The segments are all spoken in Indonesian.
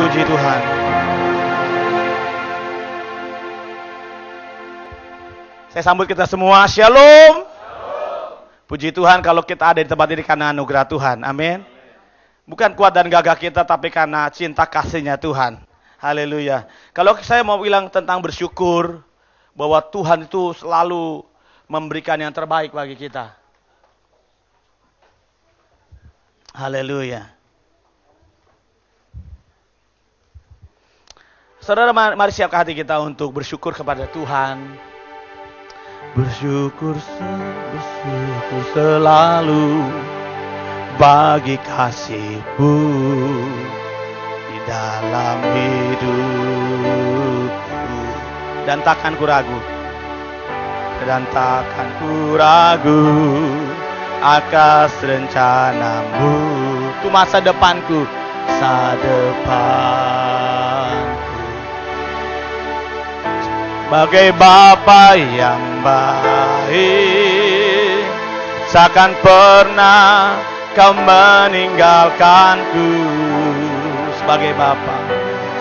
Puji Tuhan. Saya sambut kita semua. Shalom. Puji Tuhan kalau kita ada di tempat ini karena anugerah Tuhan. Amin. Bukan kuat dan gagah kita, tapi karena cinta kasihnya Tuhan. Haleluya. Kalau saya mau bilang tentang bersyukur, bahwa Tuhan itu selalu memberikan yang terbaik bagi kita. Haleluya. Saudara, mari siapkan hati kita untuk bersyukur kepada Tuhan. Bersyukur selalu bagi kasih-Mu di dalam hidupku. Dan takkan ku ragu akan rencana-Mu. Itu masa depanku, Bagai Bapa yang baik, takkan pernah Kau meninggalkanku.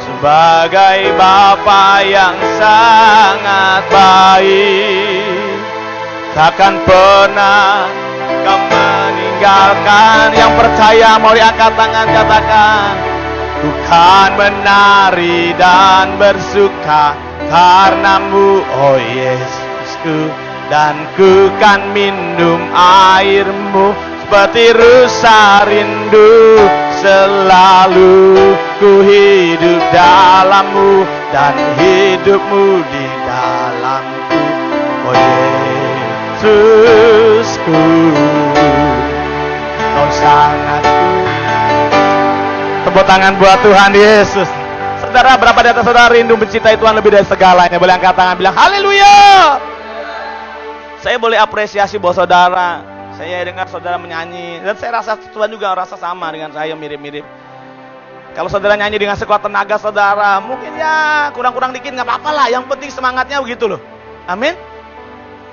Sebagai Bapa yang sangat baik, takkan pernah Kau meninggalkan. Yang percaya mau diangkat tangan, katakan, ku kan menari dan bersuka karena-Mu, oh Yesusku, dan ku kan minum air-Mu seperti rusa rindu. Selalu ku hidup dalam-Mu dan hidup-Mu di dalamku, oh Yesusku, Kau sangat ku. Tepuk tangan buat Tuhan Yesus. Saudara, berapa di atas saudara rindu mencintai Tuhan lebih dari segalanya? Boleh angkat tangan, bilang haleluya. Saya boleh apresiasi buat saudara. Saya dengar saudara menyanyi, dan saya rasa Tuhan juga rasa sama dengan saya, mirip-mirip. Kalau saudara nyanyi dengan sekuat tenaga saudara, mungkin ya kurang-kurang dikit nggak apa-apa lah. Yang penting semangatnya begitu loh. Amin.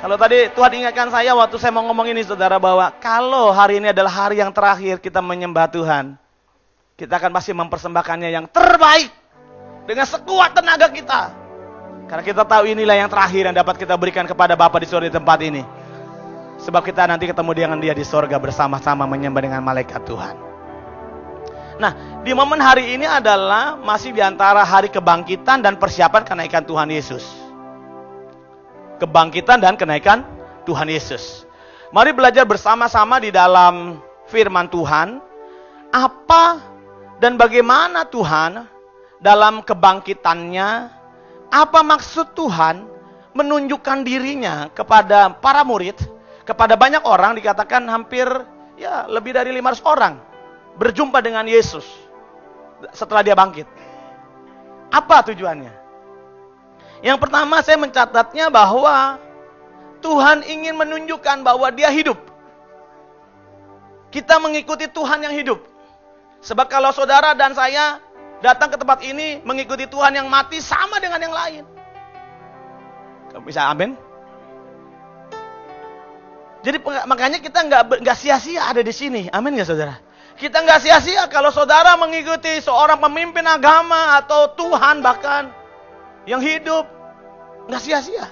Kalau tadi Tuhan ingatkan saya waktu saya mau ngomong ini saudara, bahwa kalau hari ini adalah hari yang terakhir kita menyembah Tuhan, kita akan pasti mempersembahkannya yang terbaik dengan sekuat tenaga kita. Karena kita tahu inilah yang terakhir yang dapat kita berikan kepada Bapa di surga di tempat ini. Sebab kita nanti ketemu dengan Dia di surga bersama-sama menyembah dengan malaikat Tuhan. Nah, di momen hari ini adalah masih di antara hari kebangkitan dan persiapan kenaikan Tuhan Yesus. Kebangkitan dan kenaikan Tuhan Yesus. Mari belajar bersama-sama di dalam firman Tuhan. Apa dan bagaimana Tuhan dalam kebangkitannya, apa maksud Tuhan menunjukkan dirinya kepada para murid, kepada banyak orang, dikatakan hampir ya lebih dari 500 orang berjumpa dengan Yesus setelah Dia bangkit. Apa tujuannya? Yang pertama saya mencatatnya bahwa Tuhan ingin menunjukkan bahwa Dia hidup. Kita mengikuti Tuhan yang hidup. Sebab kalau saudara dan saya datang ke tempat ini mengikuti Tuhan yang mati, sama dengan yang lain. Bisa amin? Jadi makanya kita nggak sia-sia ada di sini. Amin nggak saudara? Kita nggak sia-sia kalau saudara mengikuti seorang pemimpin agama atau Tuhan bahkan yang hidup. Nggak sia-sia.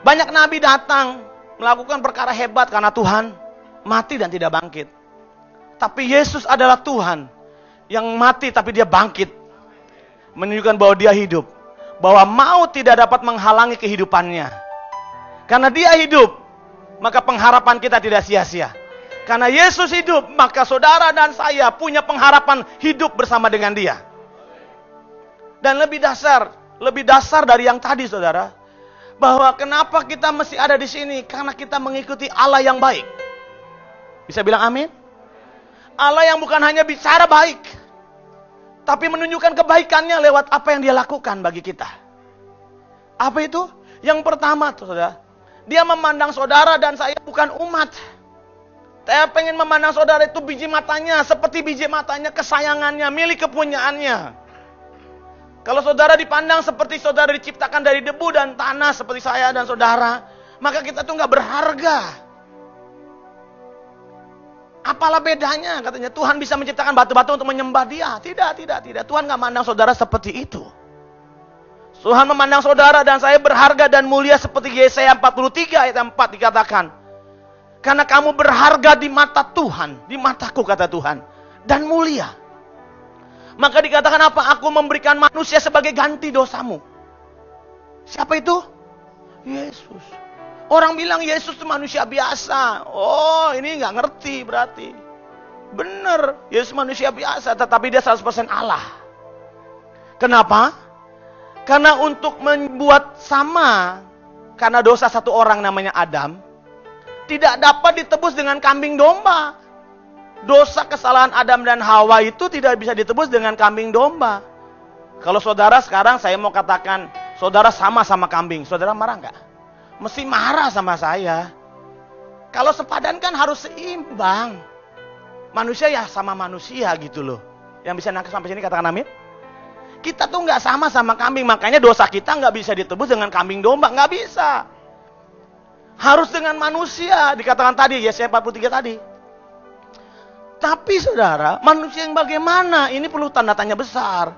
Banyak nabi datang melakukan perkara hebat karena Tuhan mati dan tidak bangkit. Tapi Yesus adalah Tuhan yang mati tapi Dia bangkit. Menunjukkan bahwa Dia hidup. Bahwa maut tidak dapat menghalangi kehidupannya. Karena Dia hidup, maka pengharapan kita tidak sia-sia. Karena Yesus hidup, maka saudara dan saya punya pengharapan hidup bersama dengan Dia. Dan lebih dasar dari yang tadi saudara, bahwa kenapa kita mesti ada di sini? Karena kita mengikuti Allah yang baik. Bisa bilang amin? Allah yang bukan hanya bicara baik, tapi menunjukkan kebaikannya lewat apa yang Dia lakukan bagi kita. Apa itu? Yang pertama tuh saudara, Dia memandang saudara dan saya bukan umat. Saya pengen memandang saudara itu biji matanya, seperti biji matanya kesayangannya, milik kepunyaannya. Kalau saudara dipandang seperti saudara diciptakan dari debu dan tanah seperti saya dan saudara, maka kita tuh gak berharga. Apalah bedanya katanya Tuhan bisa menciptakan batu-batu untuk menyembah dia. Tidak. Tuhan gak memandang saudara seperti itu. Tuhan memandang saudara dan saya berharga dan mulia seperti Yesaya 43 ayat 4 dikatakan. Karena kamu berharga di mata Tuhan, di mataku kata Tuhan, dan mulia. Maka dikatakan apa? Aku memberikan manusia sebagai ganti dosamu. Siapa itu? Yesus. Orang bilang Yesus itu manusia biasa. Oh, ini nggak ngerti berarti. Benar, Yesus manusia biasa, tetapi dia 100% Allah. Kenapa? Karena untuk membuat sama, karena dosa satu orang namanya Adam, tidak dapat ditebus dengan kambing domba. Dosa kesalahan Adam dan Hawa itu tidak bisa ditebus dengan kambing domba. Kalau saudara sekarang saya mau katakan, saudara sama kambing, saudara marah nggak? Mesti marah sama saya. Kalau sepadan kan harus seimbang. Manusia ya sama manusia gitu loh. Yang bisa nangkep sampai sini katakan amin. Kita tuh nggak sama kambing, makanya dosa kita nggak bisa ditebus dengan kambing domba, nggak bisa. Harus dengan manusia, dikatakan tadi Yesaya 43 tadi. Tapi saudara, manusia yang bagaimana? Ini perlu tanda tanya besar.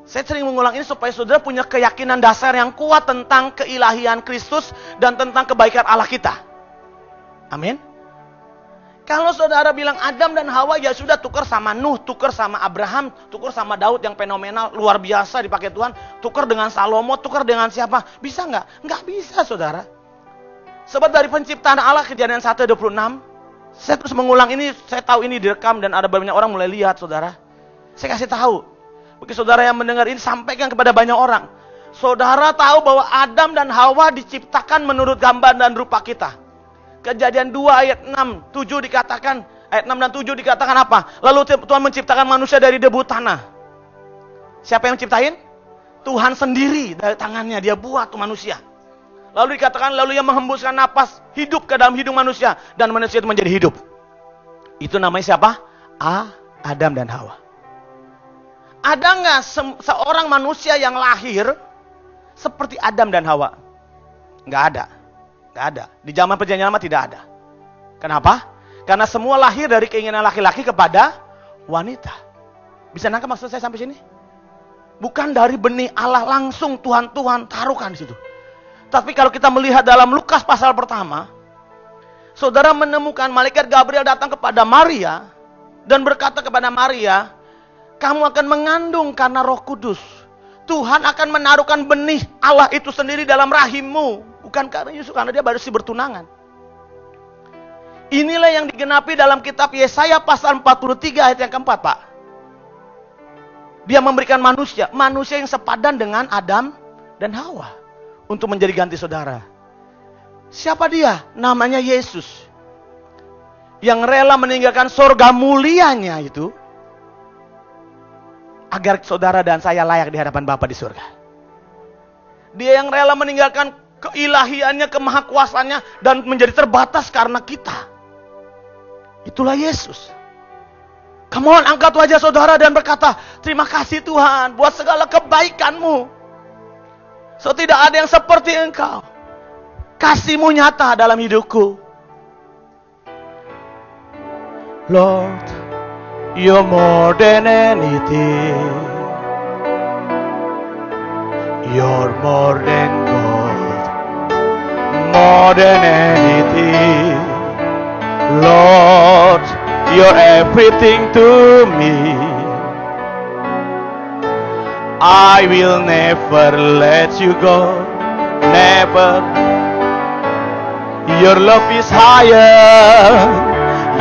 Saya sering mengulang ini supaya saudara punya keyakinan dasar yang kuat tentang keilahian Kristus dan tentang kebaikan Allah kita. Amin. Kalau saudara bilang Adam dan Hawa ya sudah tukar sama Nuh, tukar sama Abraham, tukar sama Daud yang fenomenal, luar biasa dipakai Tuhan, tukar dengan Salomo, tukar dengan siapa? Bisa nggak? Nggak bisa saudara. Sebab dari penciptaan Allah Kejadian 1:26, saya terus mengulang ini, saya tahu ini direkam dan ada banyak orang mulai lihat saudara. Saya kasih tahu. Bagi saudara yang mendengar ini, sampaikan kepada banyak orang. Saudara tahu bahwa Adam dan Hawa diciptakan menurut gambar dan rupa kita. Kejadian 2 ayat 6, 7 dikatakan, ayat 6 dan 7 dikatakan apa? Lalu Tuhan menciptakan manusia dari debu tanah. Siapa yang menciptain? Tuhan sendiri, dari tangannya dia buat tuh manusia. Lalu dikatakan, lalu ia menghembuskan napas hidup ke dalam hidung manusia. Dan manusia itu menjadi hidup. Itu namanya siapa? Adam dan Hawa. Ada nggak seorang manusia yang lahir seperti Adam dan Hawa? Nggak ada. Nggak ada. Di zaman perjanjian lama tidak ada. Kenapa? Karena semua lahir dari keinginan laki-laki kepada wanita. Bisa nangkep maksud saya sampai sini? Bukan dari benih Allah langsung Tuhan taruhkan di situ. Tapi kalau kita melihat dalam Lukas pasal pertama, saudara menemukan malaikat Gabriel datang kepada Maria dan berkata kepada Maria, kamu akan mengandung karena Roh Kudus. Tuhan akan menaruhkan benih Allah itu sendiri dalam rahimmu. Bukan karena Yesus, karena dia baru bertunangan. Inilah yang digenapi dalam kitab Yesaya pasal 43 ayat yang keempat, Pak. Dia memberikan manusia yang sepadan dengan Adam dan Hawa. Untuk menjadi ganti saudara. Siapa dia? Namanya Yesus. Yang rela meninggalkan surga mulianya itu. Agar saudara dan saya layak di hadapan Bapa di surga. Dia yang rela meninggalkan keilahiannya, kemahakuasaannya. Dan menjadi terbatas karena kita. Itulah Yesus. Come on, angkat wajah saudara dan berkata, terima kasih Tuhan buat segala kebaikanmu. So tidak ada yang seperti engkau. Kasih-Mu nyata dalam hidupku. Lord, you're more than anything. You're more than gold. More than anything. Lord, you're everything to me. I will never let you go. Never. Your love is higher.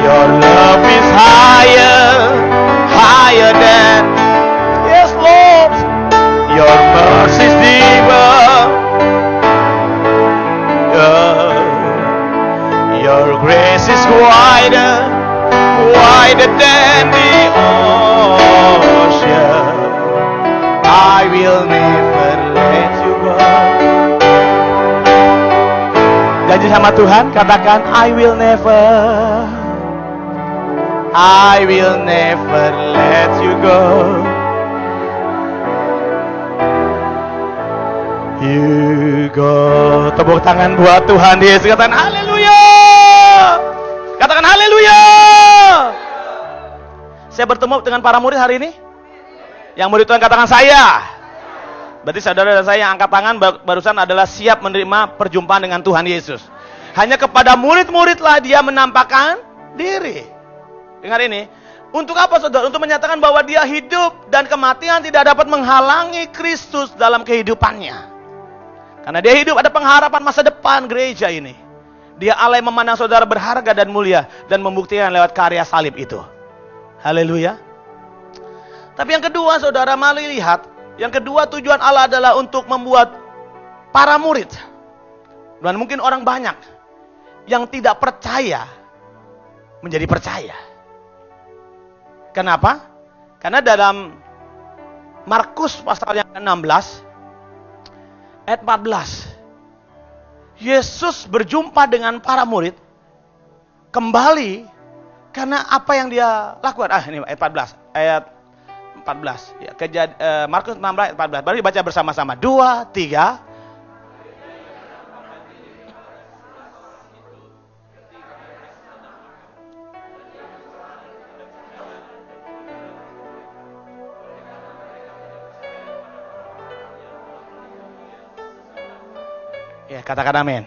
Your love is higher. Higher than. Yes, Lord. Your mercy is deeper. Your grace is wider. Wider than the ocean. I will never let you go. Janji sama Tuhan, katakan I will never let you go. You go. Tepuk tangan buat Tuhan Yesus, katakan haleluya. Katakan haleluya. Saya bertemu dengan para murid hari ini. Yang murid Tuhan katakan saya. Berarti saudara dan saya yang angkat tangan barusan adalah siap menerima perjumpaan dengan Tuhan Yesus. Hanya kepada murid-muridlah dia menampakkan diri. Dengar ini. Untuk apa saudara? Untuk menyatakan bahwa dia hidup dan kematian tidak dapat menghalangi Kristus dalam kehidupannya. Karena dia hidup, ada pengharapan masa depan gereja ini. Dia Allah yang memandang saudara berharga dan mulia dan membuktikan lewat karya salib itu. Haleluya. Tapi yang kedua saudara, mari lihat. Yang kedua tujuan Allah adalah untuk membuat para murid. Dan mungkin orang banyak yang tidak percaya menjadi percaya. Kenapa? Karena dalam Markus pasal yang ke-16 ayat 14, Yesus berjumpa dengan para murid kembali karena apa yang dia lakukan. Ini ayat 14. Ya, Markus 16 ayat 14. Baru dibaca bersama-sama. 2, 3. Ya, katakan amin.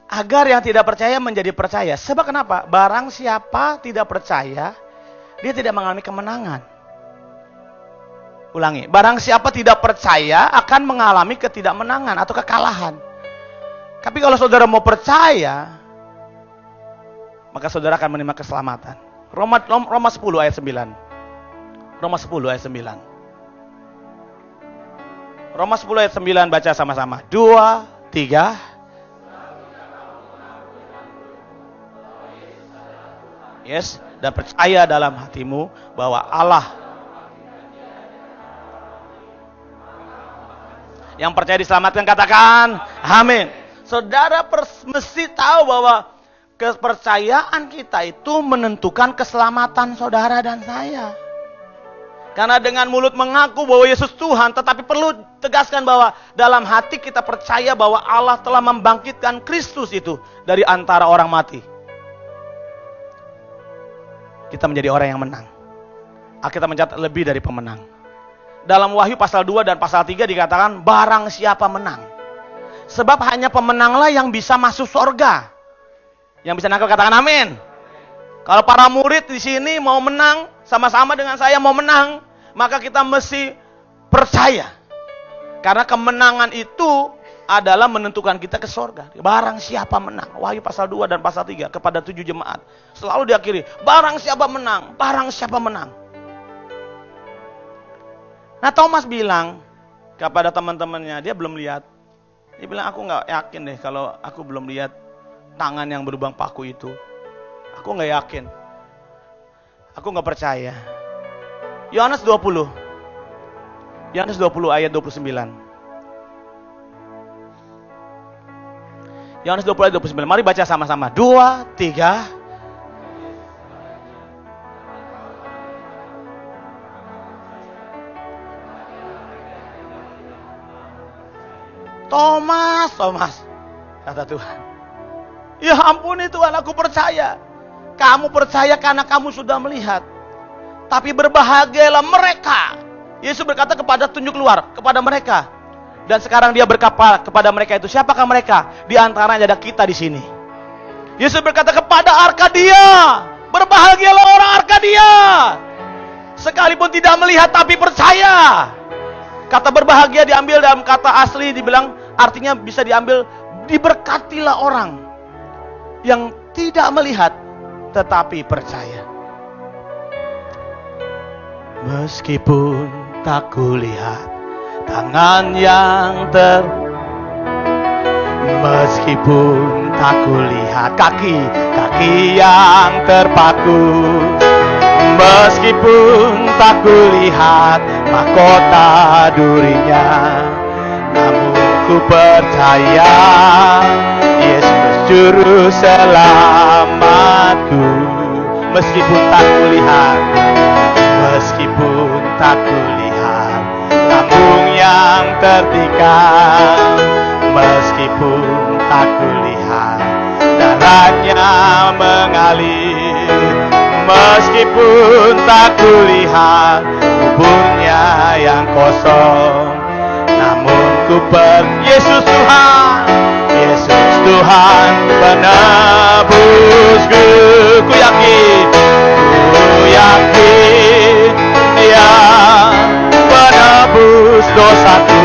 Agar yang tidak percaya menjadi percaya. Sebab kenapa? Barang siapa tidak percaya, dia tidak mengalami kemenangan. Ulangi. Barang siapa tidak percaya akan mengalami ketidakmenangan atau kekalahan. Tapi kalau saudara mau percaya, maka saudara akan menerima keselamatan. Roma 10 ayat 9. Roma 10 ayat 9. Roma 10 ayat 9 baca sama-sama. 2, 3. Yes, dan percaya dalam hatimu bahwa Allah yang percaya diselamatkan, katakan amin. Saudara mesti tahu bahwa kepercayaan kita itu menentukan keselamatan saudara dan saya. Karena dengan mulut mengaku bahwa Yesus Tuhan, tetapi perlu tegaskan bahwa dalam hati kita percaya bahwa Allah telah membangkitkan Kristus itu dari antara orang mati. Kita menjadi orang yang menang. Alkitab mencatat lebih dari pemenang. Dalam Wahyu pasal 2 dan pasal 3 dikatakan barang siapa menang. Sebab hanya pemenanglah yang bisa masuk surga. Yang bisa nangkep katakan amin. Kalau para murid di sini mau menang, sama-sama dengan saya mau menang, maka kita mesti percaya. Karena kemenangan itu adalah menentukan kita ke surga. Barang siapa menang. Wahyu pasal 2 dan pasal 3 kepada 7 jemaat. Selalu diakhiri, barang siapa menang, barang siapa menang. Nah, Thomas bilang kepada teman-temannya, dia belum lihat. Dia bilang, aku gak yakin deh kalau aku belum lihat tangan yang berlubang paku itu. Aku gak yakin. Aku gak percaya. Yohanes 20. Yohanes 20 ayat 29. Yohanes 20 ayat 29. Mari baca sama-sama. 2, 3. Thomas, kata Tuhan. Ya ampun Tuhan, aku percaya. Kamu percaya karena kamu sudah melihat. Tapi berbahagialah mereka. Yesus berkata kepada tunjuk keluar, kepada mereka. Dan sekarang dia berkata kepada mereka itu, siapakah mereka? Di antaranya ada kita di sini. Yesus berkata kepada Arkadia, berbahagialah orang Arkadia. Sekalipun tidak melihat tapi percaya. Kata berbahagia diambil dalam kata asli dibilang artinya bisa diambil diberkatilah orang yang tidak melihat tetapi percaya. Meskipun tak kulihat tangan yang meskipun tak kulihat kaki yang terpaku, meskipun tak kulihat mahkota durinya, namun ku percaya Yesus juru selamatku. Meskipun tak kulihat, meskipun tak kulihat lambung yang tertikam, meskipun tak kulihat darah darahnya mengalir. Meskipun tak kulihat kuburnya yang kosong, namun Yesus Tuhan, Yesus Tuhan penebusku. Ku yakin Dia penebus dosaku.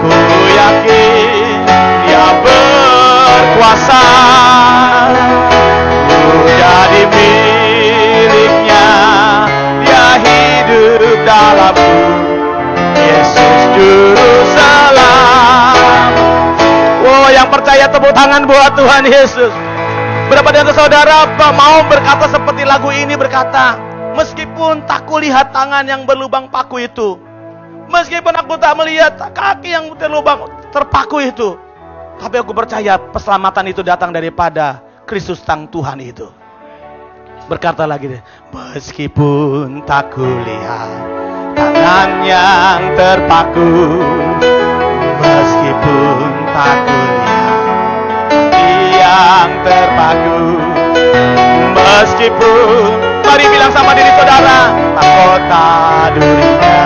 Ku yakin Dia berkuasa. Ku jadi miliknya, Dia hidup dalamku. Yesus Juru Selamat. Oh, yang percaya tepuk tangan buat Tuhan Yesus. Berapa dari saudara mau berkata seperti lagu ini, berkata, meskipun tak kulihat tangan yang berlubang paku itu, meskipun aku tak melihat kaki yang terpaku itu, tapi aku percaya keselamatan itu datang daripada Kristus Sang Tuhan itu. Berkata lagi deh, meskipun tak kulihat tangan yang terpaku, meskipun tak kulihat kaki yang terpaku, meskipun, mari bilang sama diri saudara, tak kota durinya,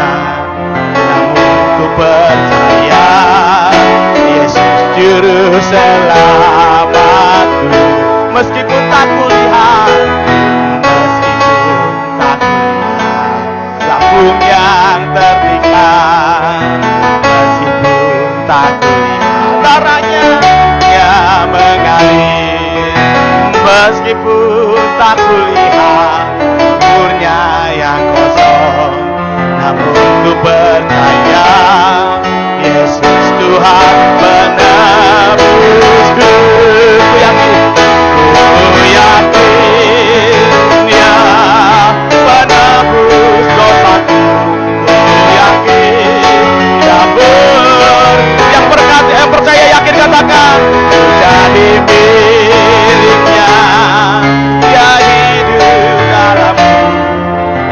namun ku percaya Yesus Juru Selamatku. Meskipun tak kulihat, meskipun tak kulihat lambung yang terpikat, meskipun tak kulihat darahnya yang mengalir, meskipun tak kulihat kuburnya yang kosong, namun ku percaya Yesus Tuhan penebusku. Ku yakin Dia penebus dosaku. Ku yakin Dia yang percaya yakin katakan, ku jadi miliknya, Dia hidup dalamku.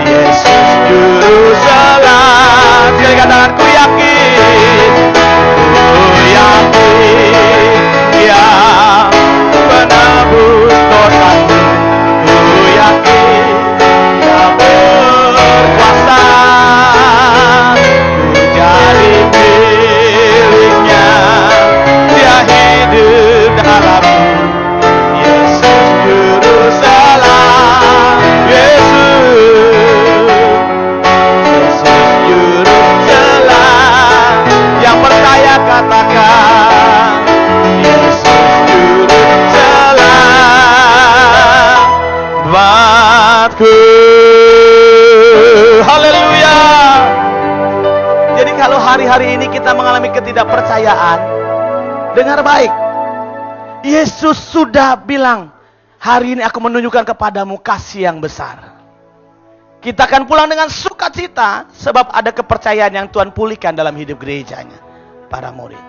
Yesus Juru Selamat. Sekali katakan, ku yakin Dia penebus dosaku. Ku yakin Dia berkuasa. Ku jadi miliknya, Dia hidup dalamku. Yesus Juru Selamat. Yesus Juru Selamat. Yang percaya katakan, Yesus Juru Selamatku. Haleluya. Jadi kalau hari-hari ini kita mengalami ketidakpercayaan, dengar baik, Yesus sudah bilang, hari ini aku menunjukkan kepadamu kasih yang besar. Kita akan pulang dengan sukacita, sebab ada kepercayaan yang Tuhan pulihkan dalam hidup gerejanya, para murid.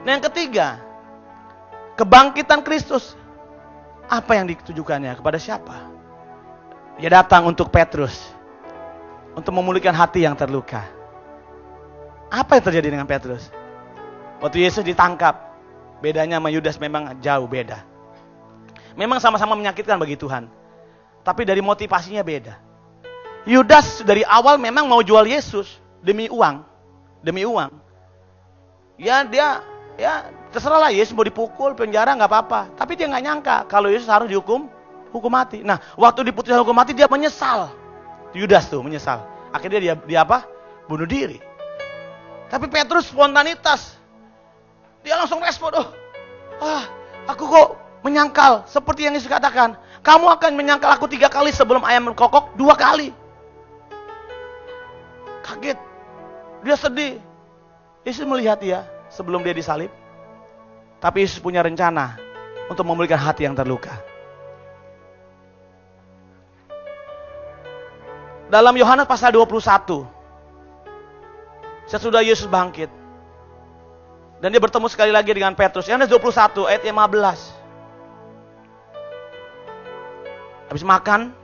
Nah, yang ketiga, kebangkitan Kristus. Apa yang ditujukannya? Kepada siapa? Dia datang untuk Petrus, untuk memulihkan hati yang terluka. Apa yang terjadi dengan Petrus? Waktu Yesus ditangkap, bedanya sama Yudas memang jauh beda. Memang sama-sama menyakitkan bagi Tuhan, tapi dari motivasinya beda. Yudas dari awal memang mau jual Yesus demi uang. Ya dia terserahlah, Yesus mau dipukul, penjara nggak apa-apa. Tapi dia nggak nyangka kalau Yesus harus hukum mati. Nah, waktu diputuskan hukum mati dia menyesal. Yudas tuh menyesal. Akhirnya dia apa? Bunuh diri. Tapi Petrus spontanitas. Dia langsung respon, aku kok menyangkal seperti yang Yesus katakan. Kamu akan menyangkal aku 3 kali sebelum ayam berkokok 2 kali. Kaget. Dia sedih. Yesus melihat dia sebelum dia disalib. Tapi Yesus punya rencana untuk memulihkan hati yang terluka. Dalam Yohanes pasal 21, sesudah Yesus bangkit, dan dia bertemu sekali lagi dengan Petrus. Yohanes 21 ayat 15. Habis makan,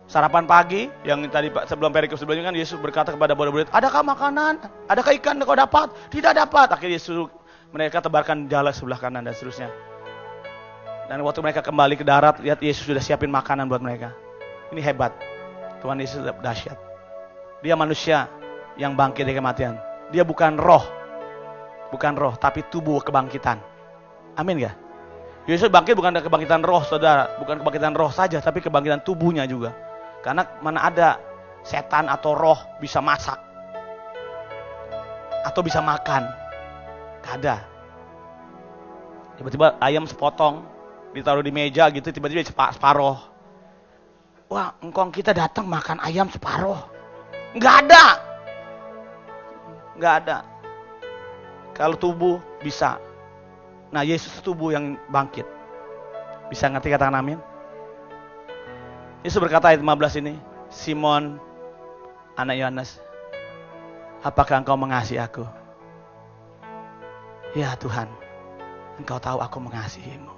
sarapan pagi, yang tadi sebelum perikop sebelumnya kan Yesus berkata kepada murid-murid, adakah makanan? Adakah ikan yang kau dapat? Tidak dapat. Akhirnya Yesus mereka tebarkan jala sebelah kanan dan seterusnya. Dan waktu mereka kembali ke darat, lihat Yesus sudah siapin makanan buat mereka. Ini hebat. Tuhan Yesus dahsyat. Dia manusia yang bangkit dari kematian. Dia bukan roh. Bukan roh, tapi tubuh kebangkitan. Amin gak? Yesus bangkit bukan dari kebangkitan roh, saudara. Bukan kebangkitan roh saja, tapi kebangkitan tubuhnya juga. Karena mana ada setan atau roh bisa masak. Atau bisa makan. Gak ada. Tiba-tiba ayam sepotong, ditaruh di meja gitu, tiba-tiba separoh. Wah, engkong kita datang makan ayam separoh. Nggak ada. Nggak ada. Kalau tubuh bisa. Nah, Yesus tubuh yang bangkit. Bisa ngerti katakan amin? Yesus berkata ayat 15 ini, Simon, anak Yohanes, apakah engkau mengasihi aku? Ya Tuhan, engkau tahu aku mengasihimu.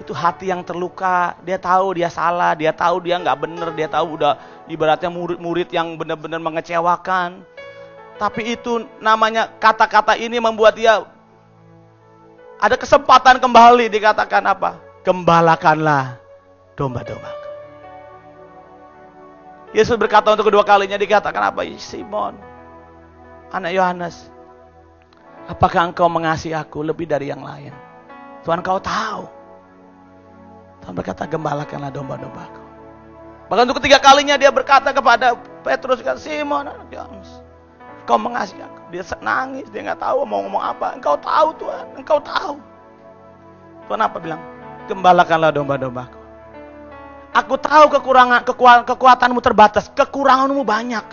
Itu hati yang terluka, dia tahu dia salah, dia tahu dia nggak benar, dia tahu udah ibaratnya murid-murid yang benar-benar mengecewakan. Tapi itu namanya kata-kata ini membuat dia ada kesempatan kembali, dikatakan apa? Gembalakanlah domba-dombaku. Yesus berkata untuk kedua kalinya, dikatakan apa? Simon, anak Yohanes, apakah engkau mengasihi aku lebih dari yang lain? Tuhan, kau tahu. Tuhan berkata, gembalakanlah domba-dombaku. Bahkan untuk ketiga kalinya dia berkata kepada Petrus, Simon, anak Yohanes, kau mengasihi aku. Dia nangis, dia nggak tahu mau ngomong apa. Engkau tahu Tuhan, engkau tahu. Tuhan apa bilang? Gembalakanlah domba-dombaku. Aku tahu kekuatanmu terbatas, kekuranganmu banyak.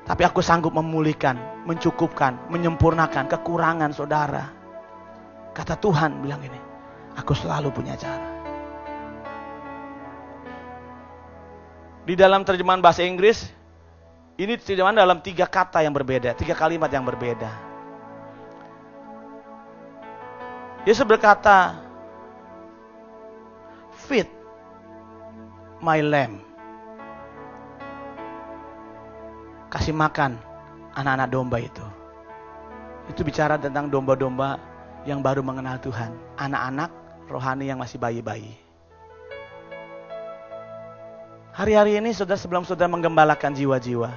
Tapi aku sanggup memulihkan, mencukupkan, menyempurnakan kekurangan saudara. Kata Tuhan bilang ini, aku selalu punya cara. Di dalam terjemahan bahasa Inggris, ini terjemahan dalam 3 kata yang berbeda, 3 kalimat yang berbeda. Yesus berkata, feed my lamb. Kasih makan anak-anak domba itu. Itu bicara tentang domba-domba yang baru mengenal Tuhan. Anak-anak rohani yang masih bayi-bayi. Hari-hari ini saudara, sebelum saudara menggembalakan jiwa-jiwa.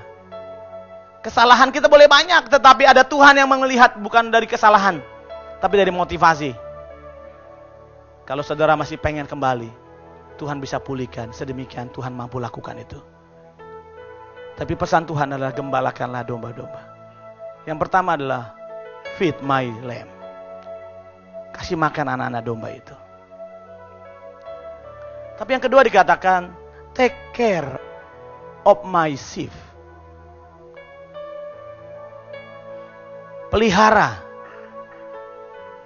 Kesalahan kita boleh banyak, tetapi ada Tuhan yang melihat bukan dari kesalahan, tapi dari motivasi. Kalau saudara masih pengen kembali, Tuhan bisa pulihkan, sedemikian Tuhan mampu lakukan itu. Tapi pesan Tuhan adalah gembalakanlah domba-domba. Yang pertama adalah feed my lamb. Kasih makan anak-anak domba itu. Tapi yang kedua dikatakan, take care of my sheep. Pelihara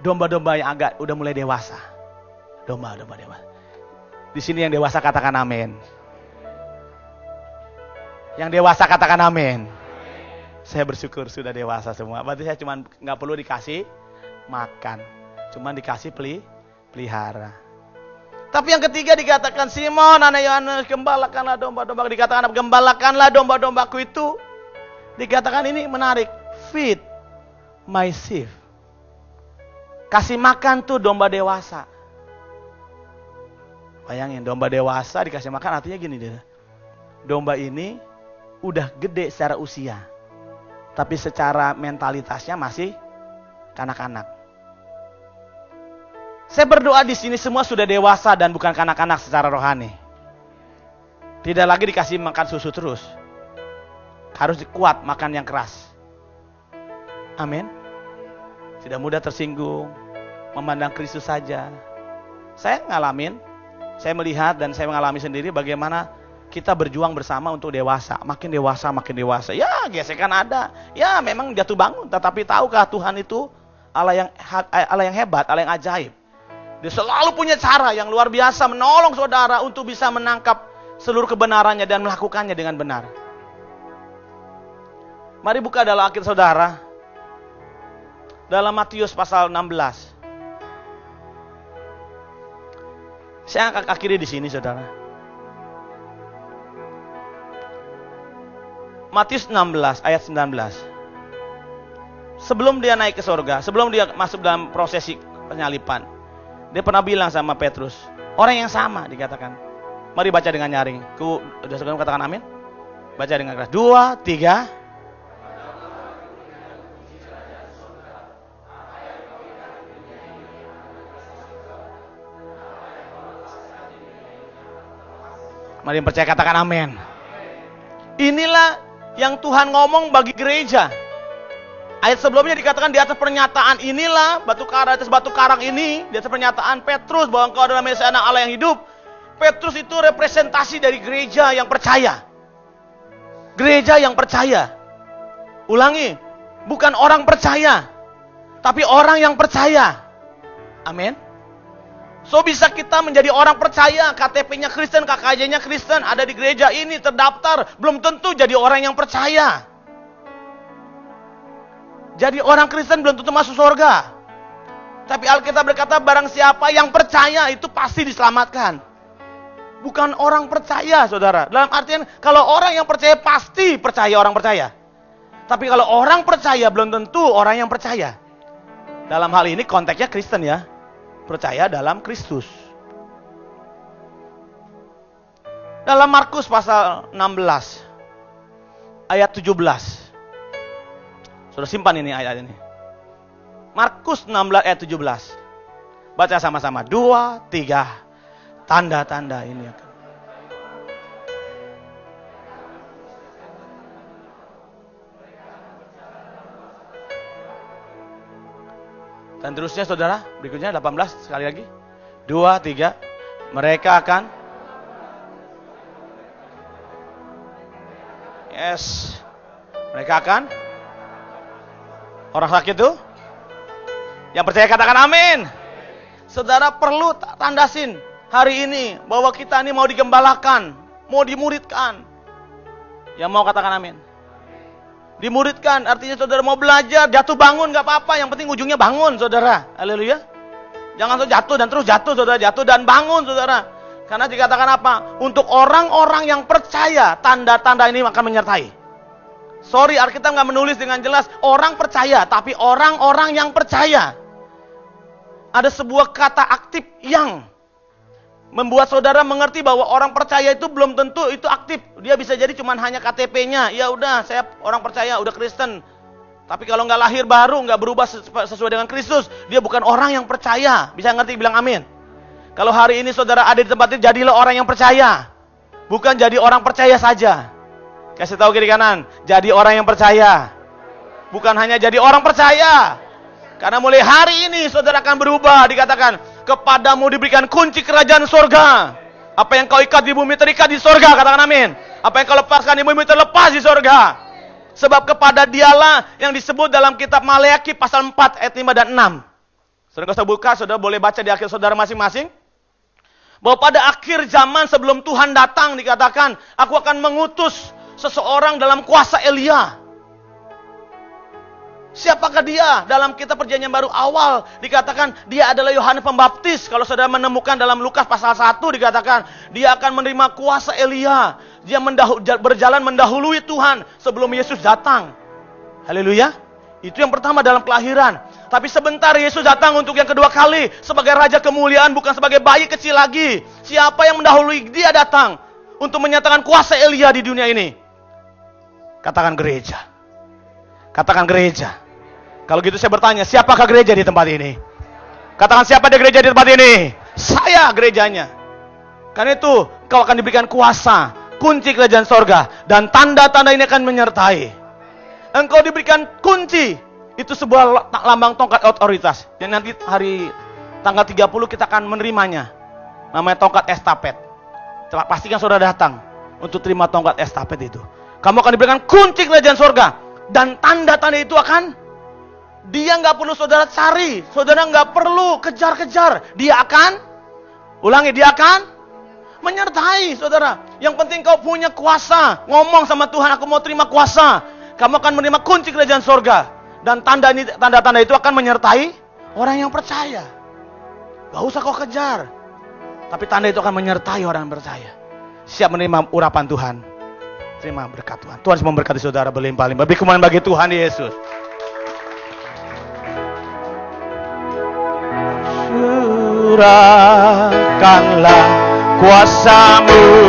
domba-domba yang agak udah mulai dewasa. Domba-domba dewasa. Di sini yang dewasa katakan amin. Yang dewasa katakan amin. Saya bersyukur sudah dewasa semua. Berarti saya cuma nggak perlu dikasih makan, cuma dikasih pelihara. Tapi yang ketiga dikatakan, Simon, anak Yohanes, gembalakanlah domba-domba. Dikatakan gembalakanlah domba-dombaku itu. Dikatakan ini menarik. Feed my sheep. Kasih makan tuh domba dewasa. Bayangin, domba dewasa dikasih makan, artinya gini deh. Domba ini udah gede secara usia. Tapi secara mentalitasnya masih kanak-kanak. Saya berdoa di sini semua sudah dewasa dan bukan kanak-kanak secara rohani. Tidak lagi dikasih makan susu terus. Harus kuat makan yang keras. Amin. Tidak mudah tersinggung, memandang Kristus saja. Saya ngalamin, saya melihat dan saya mengalami sendiri bagaimana kita berjuang bersama untuk dewasa. Makin dewasa, makin dewasa. Ya, gesekan ada. Ya, memang jatuh bangun. Tetapi tahukah Tuhan itu Allah yang hebat, Allah yang ajaib. Dia selalu punya cara yang luar biasa menolong saudara untuk bisa menangkap seluruh kebenarannya dan melakukannya dengan benar. Mari buka dalam Alkitab saudara. Dalam Matius pasal 16. Saya akan akhiri di sini saudara. Matius 16 ayat 19. Sebelum dia naik ke surga, sebelum dia masuk dalam prosesi penyalipan, Dia pernah bilang sama Petrus, orang yang sama dikatakan. Mari baca dengan nyaring. Udah sebelum katakan amin? Baca dengan keras. 2, 3. Mari yang percaya katakan amin. Inilah yang Tuhan ngomong bagi gereja. Ayat sebelumnya dikatakan di atas pernyataan inilah batu karang, atas batu karang ini, di atas pernyataan Petrus bahwa engkau adalah Mesias Anak Allah yang hidup. Petrus itu representasi dari gereja yang percaya. Gereja yang percaya. Ulangi, bukan orang percaya, tapi orang yang percaya. Amin. So bisa kita menjadi orang percaya, KTP-nya Kristen, KKJ-nya Kristen, ada di gereja ini, terdaftar, belum tentu jadi orang yang percaya. Jadi orang Kristen belum tentu masuk surga. Tapi Alkitab berkata barang siapa yang percaya itu pasti diselamatkan. Bukan orang percaya, saudara. Dalam artian kalau orang yang percaya pasti percaya orang percaya. Tapi kalau orang percaya belum tentu orang yang percaya. Dalam hal ini konteksnya Kristen ya. Percaya dalam Kristus. Dalam Markus pasal 16 ayat 17. Sudah simpan ini ayat ini. Markus 16 ayat 17. Baca sama-sama. 2, 3. Tanda-tanda ini akan. Dan terusnya saudara, berikutnya 18 sekali lagi. 2, 3. Mereka akan. Yes. Mereka akan. Orang sakit itu? Yang percaya katakan amin. Saudara perlu tandasin hari ini bahwa kita ini mau digembalakan, mau dimuridkan. Yang mau katakan amin. Dimuridkan artinya saudara mau belajar, jatuh bangun gak apa-apa, yang penting ujungnya bangun saudara. Haleluya. Jangan jatuh dan terus jatuh saudara, jatuh dan bangun saudara. Karena dikatakan apa? Untuk orang-orang yang percaya, tanda-tanda ini akan menyertai. Sorry, Alkitab nggak menulis dengan jelas orang percaya, tapi orang-orang yang percaya. Ada sebuah kata aktif yang membuat saudara mengerti bahwa orang percaya itu belum tentu itu aktif. Dia bisa jadi cuma hanya KTP-nya. Ya udah, saya orang percaya, udah Kristen. Tapi kalau nggak lahir baru, nggak berubah sesuai dengan Kristus, dia bukan orang yang percaya. Bisa ngerti? Bilang amin. Kalau hari ini saudara ada di tempat ini, jadilah orang yang percaya, bukan jadi orang percaya saja. Kasih tahu kiri kanan, jadi orang yang percaya. Bukan hanya jadi orang percaya. Karena mulai hari ini saudara akan berubah. Dikatakan, kepadamu diberikan kunci kerajaan surga. Apa yang kau ikat di bumi terikat di surga. Katakan amin. Apa yang kau lepaskan di bumi terlepas di surga. Sebab kepada dialah yang disebut dalam kitab Maleakhi pasal 4 ayat 5 dan 6. Saudara bisa buka, saudara boleh baca di akhir saudara masing-masing. Bahwa pada akhir zaman sebelum Tuhan datang dikatakan, aku akan mengutus seseorang dalam kuasa Elia. Siapakah dia? Dalam kitab Perjanjian Baru awal dikatakan dia adalah Yohanes Pembaptis. Kalau saudara menemukan dalam Lukas pasal 1 dikatakan dia akan menerima kuasa Elia. Dia berjalan mendahului Tuhan sebelum Yesus datang. Haleluya. Itu yang pertama dalam kelahiran. Tapi sebentar Yesus datang untuk yang kedua kali sebagai raja kemuliaan, bukan sebagai bayi kecil lagi. Siapa yang mendahului dia datang untuk menyatakan kuasa Elia di dunia ini? Katakan gereja. Katakan gereja. Kalau gitu saya bertanya, siapakah gereja di tempat ini? Katakan, siapa ada gereja di tempat ini? Saya gerejanya. Karena itu kau akan diberikan kuasa, kunci kerajaan sorga, dan tanda-tanda ini akan menyertai. Engkau diberikan kunci. Itu sebuah lambang tongkat otoritas. Yang nanti hari tanggal 30 kita akan menerimanya. Namanya tongkat estafet. Pastikan saudara datang untuk terima tongkat estafet itu. Kamu akan diberikan kunci kerajaan sorga. Dan tanda-tanda itu akan, dia nggak perlu saudara cari, saudara nggak perlu kejar-kejar. Dia akan, ulangi, dia akan menyertai saudara. Yang penting kau punya kuasa. Ngomong sama Tuhan, aku mau terima kuasa. Kamu akan menerima kunci kerajaan sorga. Dan tanda-tanda itu akan menyertai orang yang percaya. Gak usah kau kejar. Tapi tanda itu akan menyertai orang yang percaya. Siap menerima urapan Tuhan. Terima berkat Tuhan. Tuhan memberkati saudara berlimpah-limpah. Beri kemuliaan bagi Tuhan Yesus. Curahkanlah kuasa-Mu